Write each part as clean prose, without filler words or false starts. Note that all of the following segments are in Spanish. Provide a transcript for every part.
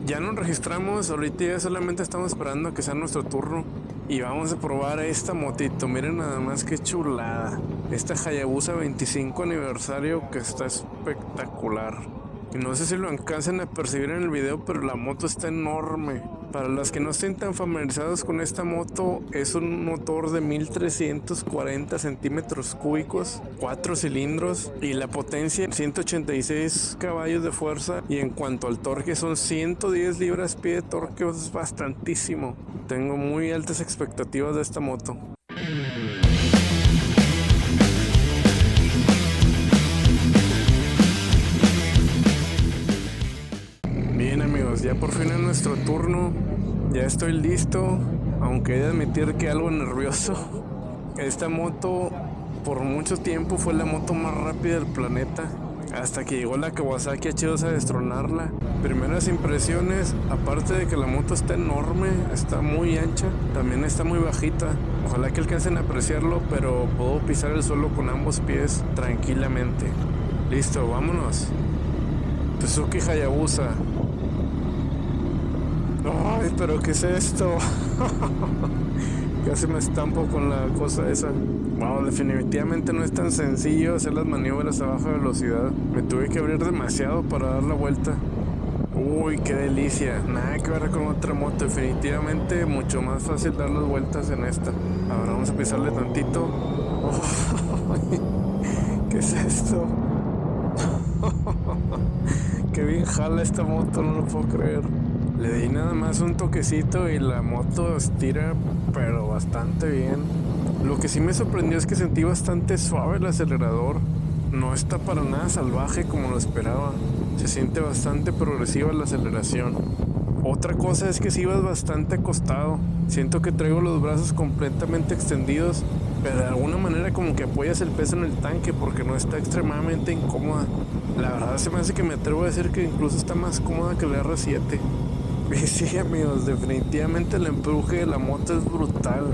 Ya nos registramos, ahorita ya solamente estamos esperando a que sea nuestro turno y vamos a probar esta motito. Miren nada más qué chulada. Esta Hayabusa 25 aniversario que está espectacular. Y no sé si lo alcancen a percibir en el video, pero la moto está enorme. Para los que no estén tan familiarizados con esta moto, es un motor de 1340 centímetros cúbicos, 4 cilindros y la potencia 186 caballos de fuerza. Y en cuanto al torque, son 110 libras-pie de torque, es bastantísimo. Tengo muy altas expectativas de esta moto. Bien amigos, ya por fin es nuestro turno, ya estoy listo, aunque he de admitir que algo nervioso. Esta moto por mucho tiempo fue la moto más rápida del planeta, hasta que llegó la Kawasaki H2 a destronarla. Primeras impresiones, aparte de que la moto está enorme, está muy ancha, también está muy bajita. Ojalá que alcancen a apreciarlo, pero puedo pisar el suelo con ambos pies tranquilamente. Listo, vámonos. Suzuki Hayabusa. Ay, pero ¿qué es esto? Casi me estampo con la cosa esa. Wow, definitivamente no es tan sencillo hacer las maniobras a baja velocidad. Me tuve que abrir demasiado para dar la vuelta. Uy, qué delicia. Nada que ver con otra moto. Definitivamente mucho más fácil dar las vueltas en esta. Ahora vamos a pisarle tantito. Oh, ¿qué es esto? Qué bien jala esta moto, no lo puedo creer. Le di nada más un toquecito y la moto estira, pero bastante bien. Lo que sí me sorprendió es que sentí bastante suave el acelerador. No está para nada salvaje como lo esperaba. Se siente bastante progresiva la aceleración. Otra cosa es que sí vas bastante acostado. Siento que traigo los brazos completamente extendidos, pero de alguna manera como que apoyas el peso en el tanque porque no está extremadamente incómoda. La verdad se me hace que me atrevo a decir que incluso está más cómoda que la R7. Y sí amigos, definitivamente el empuje de la moto es brutal.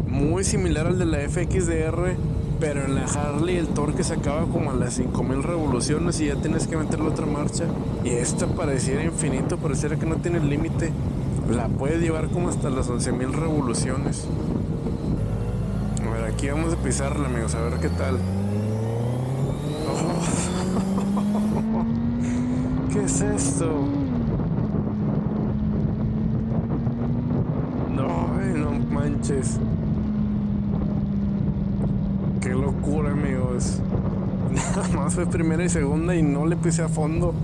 Muy similar al de la FXDR, pero en la Harley el torque se acaba como a las 5000 revoluciones y ya tienes que meterle otra marcha. Y esta pareciera infinito, pareciera que no tiene límite. La puede llevar como hasta las 11000 revoluciones. A ver, aquí vamos a pisarla amigos, a ver qué tal. Oh. ¿Qué es esto? No manches. Qué locura amigos. Nada más fue primera y segunda y no le pisé a fondo.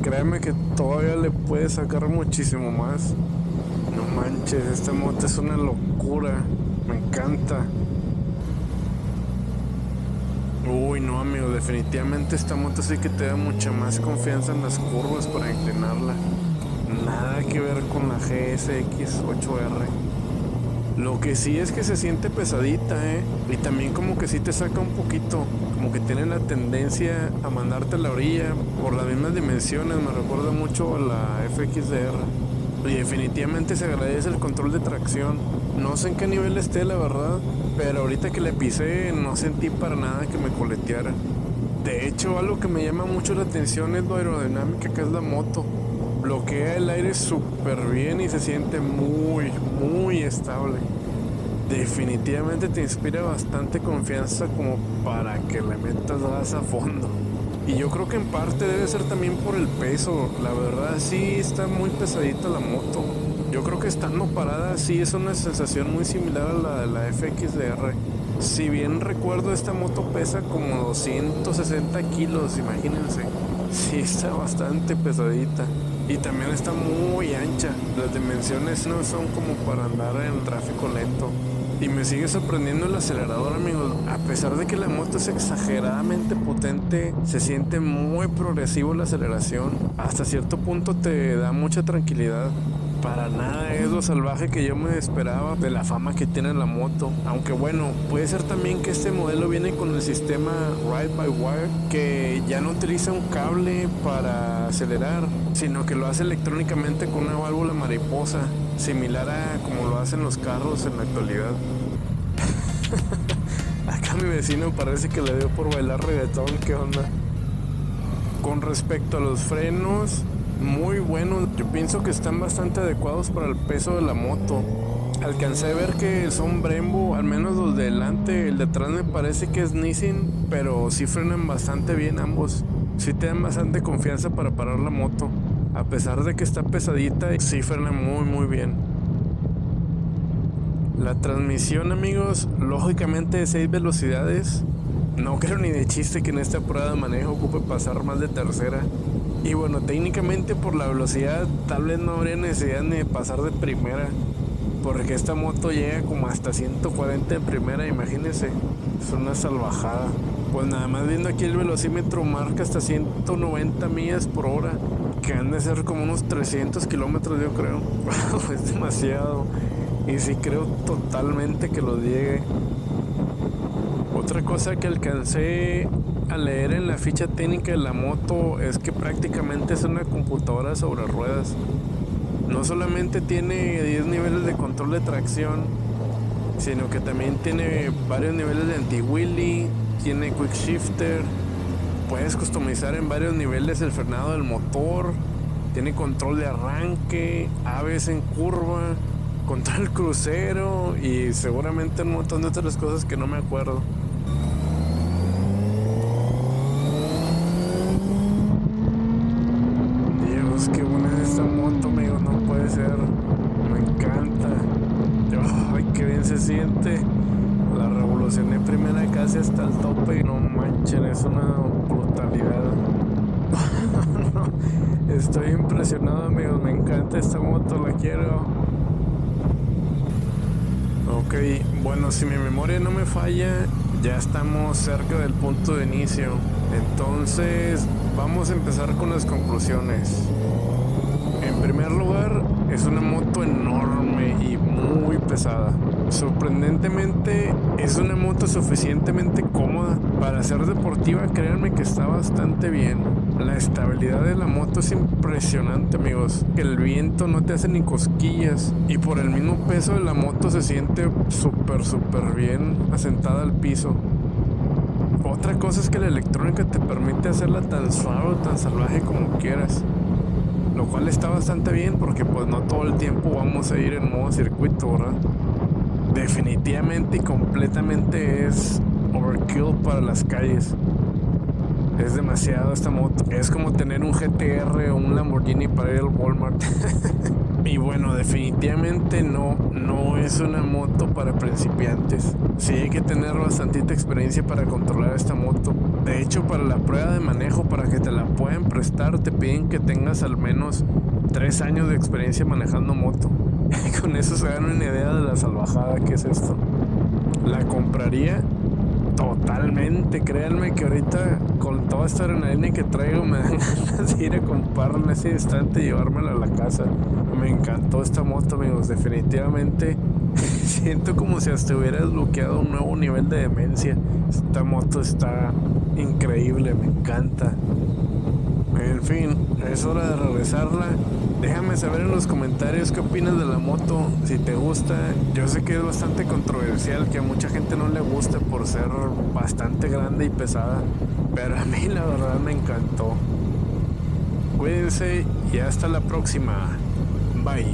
Créeme que todavía le puede sacar muchísimo más. No manches, esta moto es una locura. Me encanta. Uy, no amigo, definitivamente esta moto sí que te da mucha más confianza en las curvas para inclinarla. Nada que ver con la GSX 8R. Lo que sí es que se siente pesadita, y también como que sí te saca un poquito, como que tiene la tendencia a mandarte a la orilla por las mismas dimensiones. Me recuerda mucho a la FXDR y definitivamente se agradece el control de tracción. No sé en qué nivel esté la verdad, pero ahorita que le pisé no sentí para nada que me coleteara. De hecho, algo que me llama mucho la atención es lo aerodinámica que es la moto. Bloquea el aire súper bien y se siente muy estable. Definitivamente te inspira bastante confianza como para que le metas gas a fondo. Y yo creo que en parte debe ser también por el peso. La verdad sí está muy pesadita la moto. Yo creo que estando parada sí es una sensación muy similar a la de la FXDR. Si bien recuerdo, esta moto pesa como 260 kilos, imagínense. Sí está bastante pesadita. Y también está muy ancha. Las dimensiones no son como para andar en tráfico lento. Y me sigue sorprendiendo el acelerador, amigos. A pesar de que la moto es exageradamente potente, se siente muy progresivo la aceleración. Hasta cierto punto te da mucha tranquilidad. Para nada es lo salvaje que yo me esperaba de la fama que tiene la moto. Aunque bueno, puede ser también que este modelo viene con el sistema Ride-by-Wire, que ya no utiliza un cable para acelerar, sino que lo hace electrónicamente con una válvula mariposa, similar a como lo hacen los carros en la actualidad. Acá mi vecino parece que le dio por bailar reggaetón, ¿qué onda? Con respecto a los frenos, muy bueno. Yo pienso pienso que están bastante adecuados para el peso de la moto. Alcancé a ver que son Brembo, al menos los de delante. El de atrás me parece que es Nissin, pero sí frenan bastante bien ambos. Sí te dan bastante confianza para parar la moto. A pesar de que está pesadita, sí frena muy bien. La transmisión, amigos, lógicamente de 6 velocidades. No creo ni de chiste que en esta prueba de manejo ocupe pasar más de tercera. Y bueno, técnicamente por la velocidad tal vez no habría necesidad ni de pasar de primera, porque esta moto llega como hasta 140 en primera, imagínense. Es una salvajada. Pues nada más viendo aquí el velocímetro marca hasta 190 millas por hora, que han de ser como unos 300 kilómetros yo creo. Es demasiado. Y sí creo totalmente que lo llegue. Otra cosa que alcancé a leer en la ficha técnica de la moto es que prácticamente es una computadora sobre ruedas. No solamente tiene 10 niveles de control de tracción, sino que también tiene varios niveles de anti-wheelie, tiene quick shifter, puedes customizar en varios niveles el frenado del motor, tiene control de arranque, ABS en curva, control crucero y seguramente un montón de otras cosas que no me acuerdo. Dios, qué buena es esta moto, amigo, no puede ser. Me encanta. Ay, qué bien se siente. La revolucioné primera casi hasta el tope y no manchen, es una brutalidad. No, estoy impresionado, amigos, me encanta esta moto, la quiero. Ok, bueno, si mi memoria no me falla, ya estamos cerca del punto de inicio. Entonces, vamos a empezar con las conclusiones. En primer lugar, es una moto enorme y muy pesada. Sorprendentemente, es una moto suficientemente cómoda. Para ser deportiva, créanme que está bastante bien. La estabilidad de la moto es impresionante, amigos. El viento no te hace ni cosquillas. Y por el mismo peso de la moto se siente súper bien asentada al piso. Otra cosa es que la electrónica te permite hacerla tan suave o tan salvaje como quieras, lo cual está bastante bien porque pues no todo el tiempo vamos a ir en modo circuito, ¿verdad? Definitivamente y completamente es overkill para las calles. Es demasiado esta moto. Es como tener un GTR o un Lamborghini para ir al Walmart. Y bueno, definitivamente no es una moto para principiantes. Sí hay que tener bastantita experiencia para controlar esta moto. De hecho, para la prueba de manejo, para que te la puedan prestar, te piden que tengas al menos 3 años de experiencia manejando moto. Con eso se dan una idea de la salvajada que es esto. ¿La compraría? Totalmente, créanme que ahorita con toda esta adrenalina que traigo me dan ganas de ir a comprarla en ese instante y llevármela a la casa. Me encantó esta moto, amigos, definitivamente siento como si hasta hubiera desbloqueado un nuevo nivel de demencia. Esta moto está increíble, me encanta. En fin, es hora de regresarla. Déjame saber en los comentarios qué opinas de la moto, si te gusta. Yo sé que es bastante controversial, que a mucha gente no le gusta por ser bastante grande y pesada, pero a mí la verdad me encantó. Cuídense y hasta la próxima. Bye.